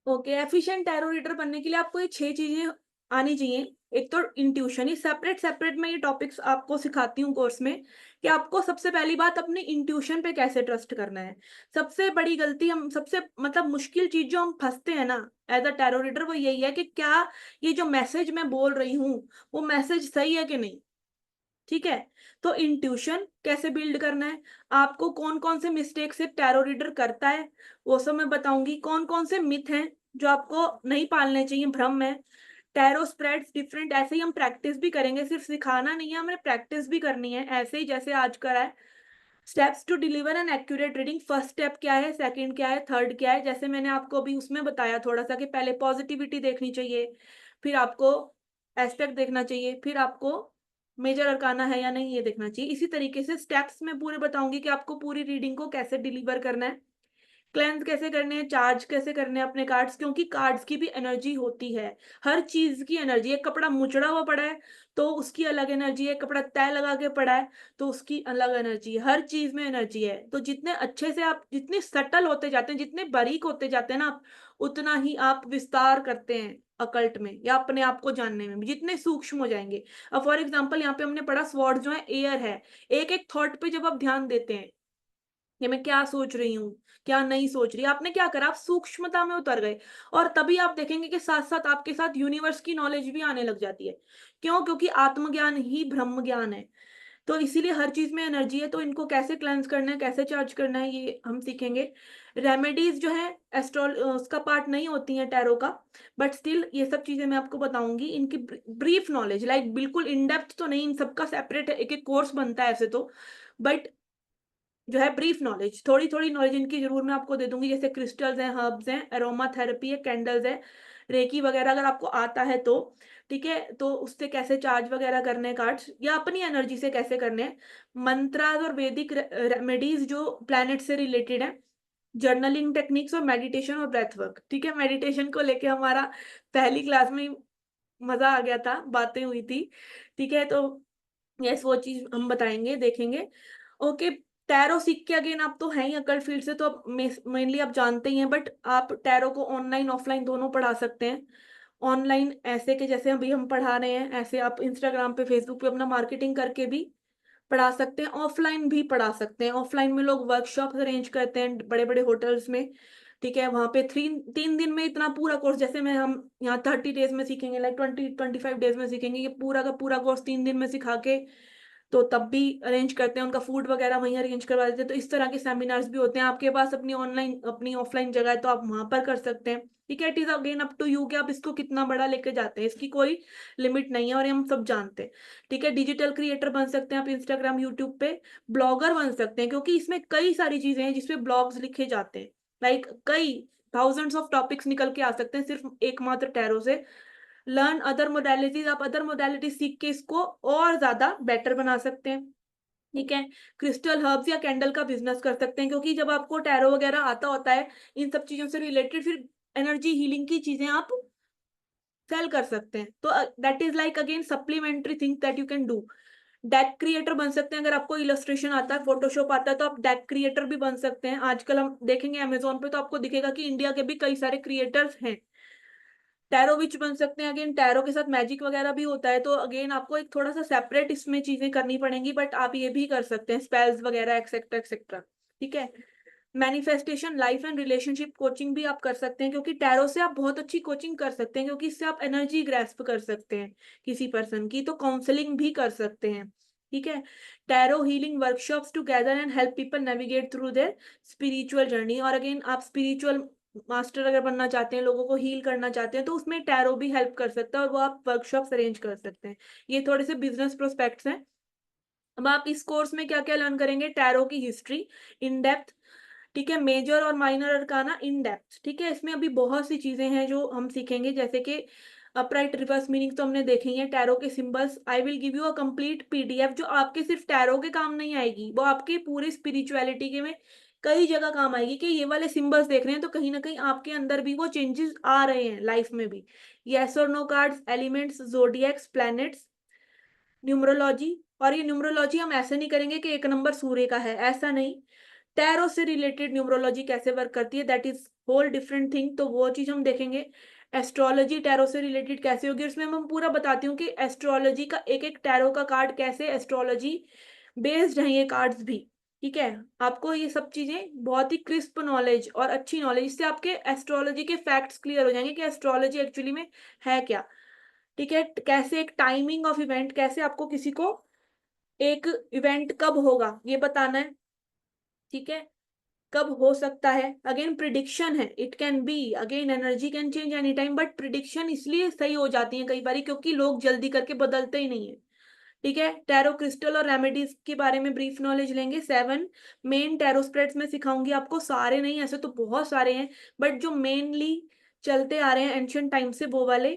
Okay, efficient tarot reader बनने के लिए आपको ये 6 चीज़ें आनी चाहिए। एक तो इंट्यूशन, ये सेपरेट मैं ये टॉपिक्स आपको सिखाती हूँ कोर्स में, कि आपको सबसे पहली बात अपनी इंट्यूशन पे कैसे ट्रस्ट करना है। सबसे बड़ी गलती हम सबसे मतलब मुश्किल चीज़ जो हम फँसते हैं ना एज़ अ टैरो रीडर, वो यही है कि क्या ये जो मैसेज मैं बोल रही हूँ, वो मैसेज सही है कि नहीं? ठीक है? तो इंट्यूशन कैसे बिल्ड करना है, आपको कौन-कौन से मिस्टेक से टैरो रीडर करता है, वो सब मैं बताऊँगी। कौन-कौन से मिथ हैं, जो आपको नहीं पालने चाहिए, भ्रम है। टैरो स्प्रेड्स डिफरेंट, ऐसे ही हम प्रैक्टिस भी करेंगे, सिर्फ सिखाना नहीं है, हमें प्रैक्टिस भी करनी है, ऐसे ही जैसे आज करा है। Steps to deliver an accurate reading, first step क्या है, सेकंड क्या है, थर्ड क्या है, जैसे मैंने आपको अभी उसमें बताया थोड़ा-सा कि पहले पॉजिटिविटी देखनी चाहिए, फिर आपको एस्पेक्ट देखना चाहिए, फिर आपको मेजर अरकाना है या नहीं ये देखना चाहिए। इसी तरीके से स्टेप्स मैं पूरे बताऊँगी कि आपको पूरी रीडिंग को कैसे डिलीवर करना है। क्लेंज़ कैसे करने हैं, चार्ज कैसे करने हैं अपने कार्ड्स, क्योंकि कार्ड्स की भी एनर्जी होती है। हर चीज़ की एनर्जी, एक कपड़ा मुचड़ा हुआ पड़ा है, तो उसकी अलग एनर्जी है, कपड़ा तह लगा के पड़ा है, तो उसकी अलग एनर्जी है। हर चीज़ में एनर्जी है। तो जितने अच्छे से आप जितने सटल होते जाते हैं, जितने बारीक होते जाते हैं ना आप, उतना ही आप विस्तार करते हैं अकल्ट में या अपने आप को जानने में भी, जितने सूक्ष्म हो जाएँगे। अब फॉर एग्ज़ाम्पल यहाँ पे हमने पढ़ा स्वॉर्ड जो है एयर है। एक-एक थॉट पे जब आप ध्यान देते हैं कि मैं क्या सोच रही हूँ, क्या नहीं सोच रही। आपने क्या करा, आप सूक्ष्मता में उतर गए और तभी आप देखेंगे कि साथ-साथ आपके साथ यूनिवर्स की नॉलेज भी आने लग जाती है। क्यों? क्योंकि आत्मज्ञान ही ब्रह्म ज्ञान है। तो इसीलिए हर चीज़ में एनर्जी है, तो इनको कैसे क्लेंज़ करना है, कैसे चार्ज करना है, ये हम सीखेंगे। रेमेडीज़ जो है उसका पार्ट नहीं होती हैं टैरो का, बट स्टिल ये सब चीज़ें मैं आपको बताऊँगी। इनकी ब्रीफ नॉलेज, लाइक बिल्कुल इन डेप्थ तो नहीं, इन सबका सेपरेट एक-एक कोर्स बनता है ऐसे तो, बट जो है ब्रीफ नॉलेज, थोड़ी-थोड़ी नॉलेज इनकी ज़रूर मैं आपको दे दूँगी, जैसे क्रिस्टल्स हैं, हर्ब्स हैं, एरोमा थेरेपी है, कैंडल्स है, रेकी वगैरह अगर आपको आता है तो, ठीक है? तो उससे कैसे चार्ज वगैरह करने हैं कार्ड्स या अपनी एनर्जी से कैसे करने हैं। मंत्रास और वैदिक रेमेडीज़ जो प्लैनेट से रिलेटेड हैं, जर्नलिंग टेक्निक्स और मेडिटेशन और ब्रेथ वर्क, ठीक है? मेडिटेशन को लेके हमारा पहली क्लास में ही मज़ा आ गया था, बातें हुई थी, ठीक है? तो यस, वो चीज़ हम बताएँगे, देखेंगे। ओके, टैरो सीख के अगेन आप तो हैं ही अकल्ट फील्ड से, तो आप मेनली आप जानते ही हैं, बट आप टैरो को ऑनलाइन, ऑफलाइन दोनों पढ़ा सकते हैं। ऑनलाइन ऐसे कि जैसे अभी हम पढ़ा रहे हैं, ऐसे आप इंस्टाग्राम पे, फेसबुक पे अपना मार्केटिंग करके भी पढ़ा सकते हैं, ऑफलाइन भी पढ़ा सकते हैं। ऑफलाइन में लोग वर्कशॉप्स अरेंज करते हैं बड़े-बड़े होटल्स में, ठीक है? वहाँ पे 3 दिन में इतना पूरा कोर्स, जैसे मैं हम यहाँ 30 डेज़ में सीखेंगे, लाइक 20-25 डेज़ में सीखेंगे, ये पूरा का पूरा कोर्स 3 दिन में सिखा के तो तब भी अरेंज करते हैं, उनका फूड वगैरह वहीं अरेंज करवा देते हैं। तो इस तरह के सेमिनार्स भी होते हैं। आपके पास अपनी ऑनलाइन अपनी ऑफलाइन जगह है तो आप वहाँ पर कर सकते हैं। ठीक है? It is again up to you कि आप इसको कितना बड़ा लेके जाते हैं। इसकी कोई लिमिट नहीं है और ये हम सब जानते हैं। ठीक है? डिजिटल क्रिएटर बन सकते हैं आप इंस्टाग्राम, यूट्यूब पे, ब्लॉगर बन सकते हैं क्योंकि इसमें कई सारी चीज़ें हैं जिसपे ब्लॉग्स लिखे जाते हैं। लाइक कई थाउज़ेंड्स ऑफ टॉपिक्स निकल के आ सकते हैं सिर्फ़ एकमात्र टैरो से। लर्न अदर मोडालिटीज़, आप अदर मोडालिटीज़ सीख के इसको और ज़्यादा बेटर बना सकते हैं। ठीक है? क्रिस्टल हर्ब्स या कैंडल का बिज़नेस कर सकते हैं क्योंकि जब आपको टैरो वगैरह आता होता है, इन सब चीज़ों से रिलेटेड, फिर एनर्जी हीलिंग की चीज़ें आप सेल कर सकते हैं। तो that is like again supplementary things that you can do. Deck creator बन सकते हैं, अगर आपको इलस्ट्रेशन आता है, फ़ोटोशॉप आता है, तो आप डेक क्रिएटर भी बन सकते हैं। आजकल हम देखेंगे अमेज़न पे तो आपको दिखेगा कि इंडिया के भी कई सारे क्रिएटर्स हैं। टैरो विच बन सकते हैं, अगेन टैरो के साथ मैजिक वगैरह भी होता है, तो अगेन आपको एक थोड़ा-सा सेपरेट इसमें चीज़ें करनी पड़ेंगी, बट आप ये भी कर सकते हैं, स्पेल्स वगैरह एक्सेट्रा, एक्सेट्रा। ठीक है? Manifestation, life and relationship coaching भी आप कर सकते हैं क्योंकि टैरो से आप बहुत अच्छी कोचिंग कर सकते हैं क्योंकि इससे आप एनर्जी ग्रैस्प कर सकते हैं किसी पर्सन की, तो काउंसलिंग भी कर सकते हैं। ठीक है? Tarot healing workshops to gather and help people navigate through their spiritual journey, और अगेन आप स्पिरिचुअल मास्टर अगर बनना चाहते हैं, लोगों को हील करना चाहते हैं, तो उसमें टैरो भी हेल्प कर सकता है और वो आप वर्कशॉप्स अरेंज कर सकते हैं। ये थोड़े से बिज़नेस प्रोस्पेक्ट्स हैं। अब आप इस कोर्स में क्या-क्या लर्न करेंगे? टैरो की हिस्ट्री इन डेप्थ, ठीक है? मेजर और माइनर अरकाना इन डेप्थ, ठीक है? इसमें अभी बहुत सी चीज़ें हैं जो हम सीखेंगे, जैसे कि अपराइट रिवर्स मीनिंग तो हमने देखे ही हैं, टैरो के symbols. I will give you a complete PDF जो आपके सिर्फ टैरो के काम नहीं आएगी, वो आपके पूरे स्पिरिचुअलिटी के में कई जगह काम आएगी कि ये वाले सिंबल्स देख रहे हैं तो कहीं न कहीं आपके अंदर भी वो चेंजेस आ रहे हैं लाइफ में भी। येस और no cards, elements, zodiacs, planets, numerology. और ये न्यूमरोलॉजी हम ऐसे नहीं करेंगे कि 1 नंबर सूर्य का है, ऐसा नहीं। टैरो से रिलेटेड न्यूमरोलॉजी कैसे वर्क करती है, that is whole different thing, तो वो चीज हम देखेंगे। एस्ट्रोलॉजी टैरो से रिलेटेड कैसे होगी, इसमें मैं पूरा बताती हूँ कि एस्ट्रोलॉजी का एक एक टैरो का कार्ड कैसे एस्ट्रोलॉजी बेस्ड है ये कार्ड्स भी। ठीक है, आपको ये सब चीजें बहुत ही क्रिस्प नॉलेज और अच्छी नॉलेज, इससे आपके एस्ट्रोलॉजी के फैक्ट्स क्लियर हो जाएंगे कि एस्ट्रोलॉजी एक्चुअली में है क्या। ठीक है, कैसे एक टाइमिंग ऑफ इवेंट, कैसे आपको किसी को एक इवेंट कब होगा ये बताना है। ठीक है, कब हो सकता है, अगेन प्रिडिक्शन है, it can be, again energy can change any time, but prediction इसलिए सही हो जाती है कई बार क्योंकि लोग जल्दी करके बदलते ही नहीं है। ठीक है, टैरो क्रिस्टल और रेमेडीज के बारे में ब्रीफ नॉलेज लेंगे। 7 मेन टैरो स्प्रेड्स में सिखाऊंगी आपको, सारे नहीं, ऐसे तो बहुत सारे हैं, बट जो मेनली चलते आ रहे हैं एंशियंट टाइम से वो वाले।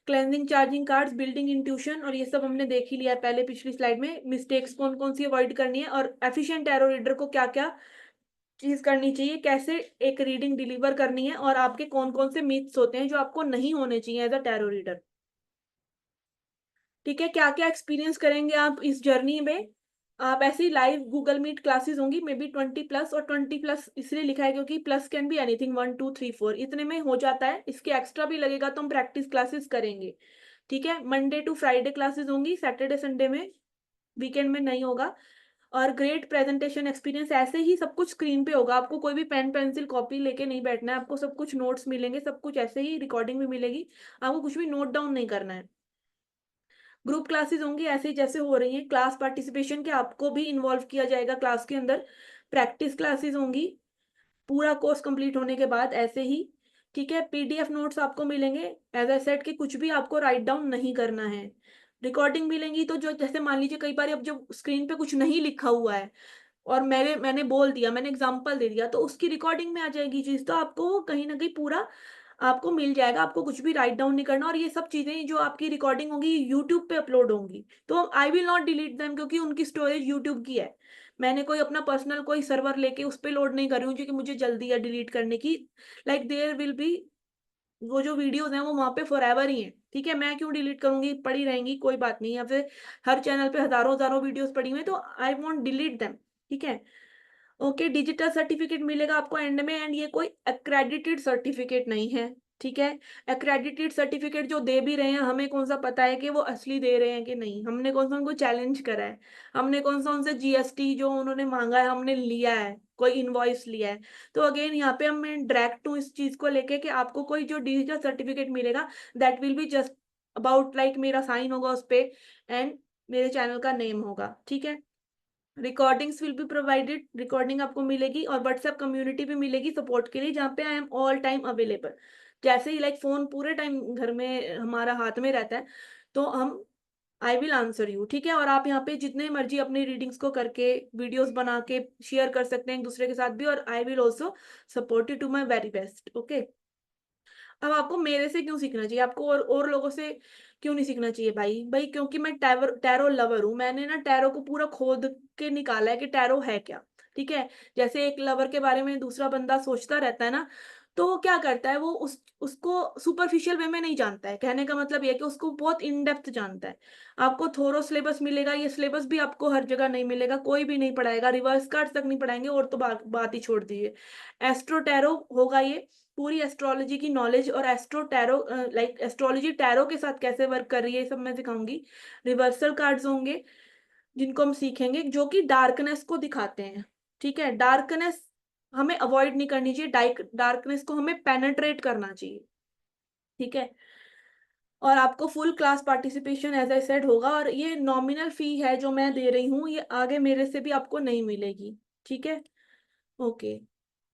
Cleansing charging cards, building intuition, और ये सब हमने देख ही लिया है पहले पिछली स्लाइड में। मिस्टेक्स कौन कौन सी अवॉइड करनी है, और एफिशिएंट टैरो रीडर को क्या क्या चीज करनी चाहिए, कैसे एक रीडिंग डिलीवर करनी है, और आपके कौन कौन से मिथ्स होते हैं जो आपको नहीं होने चाहिए एज अ टैरो रीडर। ठीक है, क्या क्या एक्सपीरियंस करेंगे आप इस जर्नी में। आप ऐसी लाइव गूगल मीट क्लासेस होंगी, मे बी 20+, और 20+ इसलिए लिखा है क्योंकि प्लस कैन बी एनीथिंग, 1 2 3 4 इतने में हो जाता है, इसके एक्स्ट्रा भी लगेगा तो हम प्रैक्टिस क्लासेस करेंगे। ठीक है, मंडे टू फ्राइडे क्लासेस होंगी, सैटरडे संडे में, वीकेंड में नहीं होगा। और ग्रेट प्रेजेंटेशन एक्सपीरियंस, ऐसे ही सब कुछ स्क्रीन पे होगा, आपको कोई भी पेन पेंसिल कॉपी लेके नहीं बैठना है, आपको सब कुछ नोट्स मिलेंगे, सब कुछ ऐसे ही, रिकॉर्डिंग भी मिलेगी, आपको कुछ भी नोट डाउन नहीं करना है। ग्रुप क्लासेस होंगी ऐसे ही जैसे हो रही हैं, क्लास पार्टिसिपेशन के आपको भी इन्वॉल्व किया जाएगा क्लास के अंदर। प्रैक्टिस क्लासेस होंगी पूरा कोर्स कंप्लीट होने के बाद ऐसे ही। ठीक है, पीडीएफ नोट्स आपको मिलेंगे, एज आई सेड कि कुछ भी आपको राइट डाउन नहीं करना है। रिकॉर्डिंग मिलेंगी, तो जो जैसे मान लीजिए कई बार अब जो स्क्रीन पे कुछ नहीं लिखा हुआ है और मैंने बोल दिया, मैंने एग्जांपल दे दिया, तो उसकी रिकॉर्डिंग में आ जाएगी चीज, तो आपको कहीं ना कहीं पूरा आपको मिल जाएगा, आपको कुछ भी राइट डाउन नहीं करना। और ये सब चीजें जो आपकी रिकॉर्डिंग होगी यूट्यूब पे अपलोड होंगी, तो I will not delete them क्योंकि उनकी स्टोरेज यूट्यूब की है। मैंने कोई अपना पर्सनल कोई सर्वर लेके उस पर लोड नहीं कर रही हूँ क्योंकि मुझे जल्दी है डिलीट करने की। लाइक देयर विल बी, वो जो वीडियोस हैं वो वहां पे फॉर एवर ही हैं। ठीक है, मैं क्यों डिलीट करूंगी, पड़ी रहेंगी, कोई बात नहीं, या फिर हर चैनल पे हजारों हजारों वीडियोस पड़ी हुई हैं, तो आई वॉन्ट डिलीट देम। ठीक है, ओके, डिजिटल सर्टिफिकेट मिलेगा आपको एंड में, एंड ये कोई एक्रेडिटेड सर्टिफिकेट नहीं है। ठीक है, एक्रेडिटेड सर्टिफिकेट जो दे भी रहे हैं, हमें कौन सा पता है कि वो असली दे रहे हैं कि नहीं, हमने कौन सा उनको चैलेंज करा है, हमने कौन सा उनसे जीएसटी जो उन्होंने मांगा है हमने लिया है, कोई इनवॉइस लिया है। तो अगेन यहाँ पे मैं डायरेक्ट हूँ इस चीज को लेके कि आपको कोई जो डिजिटल सर्टिफिकेट मिलेगा that will be just about like मेरा साइन होगा उस पे एंड मेरे चैनल का नेम होगा। ठीक है, recordings will be provided, recording आपको मिलेगी, और व्हाट्सएप कम्युनिटी भी मिलेगी सपोर्ट के लिए, जहाँ पे I am all time available. जैसे ही लाइक फोन पूरे टाइम घर में हमारा हाथ में रहता है, तो हम आई विल आंसर यू। ठीक है, और आप यहाँ पे जितने मर्जी अपनी रीडिंग्स को करके वीडियोस बना के शेयर कर सकते हैं एक दूसरे के साथ भी, और I will also support you to my very best. Okay, अब आपको मेरे से क्यों सीखना चाहिए, आपको और लोगों से क्यों नहीं सीखना चाहिए भाई, भाई क्योंकि मैं टैरो लवर हूँ, मैंने ना टैरो को पूरा खोद के निकाला है कि टैरो है क्या। ठीक है, जैसे एक लवर के बारे में दूसरा बंदा सोचता रहता है ना, तो वो क्या करता है, वो उसको सुपरफिशियल वे में नहीं जानता है, कहने का मतलब ये है कि उसको बहुत इन डेप्थ जानता है। आपको थोरो सिलेबस मिलेगा, ये सिलेबस भी आपको हर जगह नहीं मिलेगा, कोई भी नहीं पढ़ाएगा, रिवर्स कार्ड तक नहीं पढ़ाएंगे, और तो बात ही छोड़ दीजिए। एस्ट्रो टैरो होगा ये, पूरी एस्ट्रोलॉजी की नॉलेज, और astro tarot like astrology tarot के साथ कैसे वर्क कर रही है ये सब मैं सिखाऊंगी। रिवर्सल कार्ड्स होंगे जिनको हम सीखेंगे, जो कि डार्कनेस को दिखाते हैं। ठीक है, डार्कनेस हमें अवॉइड नहीं करनी चाहिए, डार्कनेस को हमें पेनेट्रेट करना चाहिए। ठीक है, और आपको full class participation as I said होगा, और ये नॉमिनल फी है जो मैं दे रही हूँ, ये आगे मेरे से भी आपको नहीं मिलेगी। ठीक है, ओके।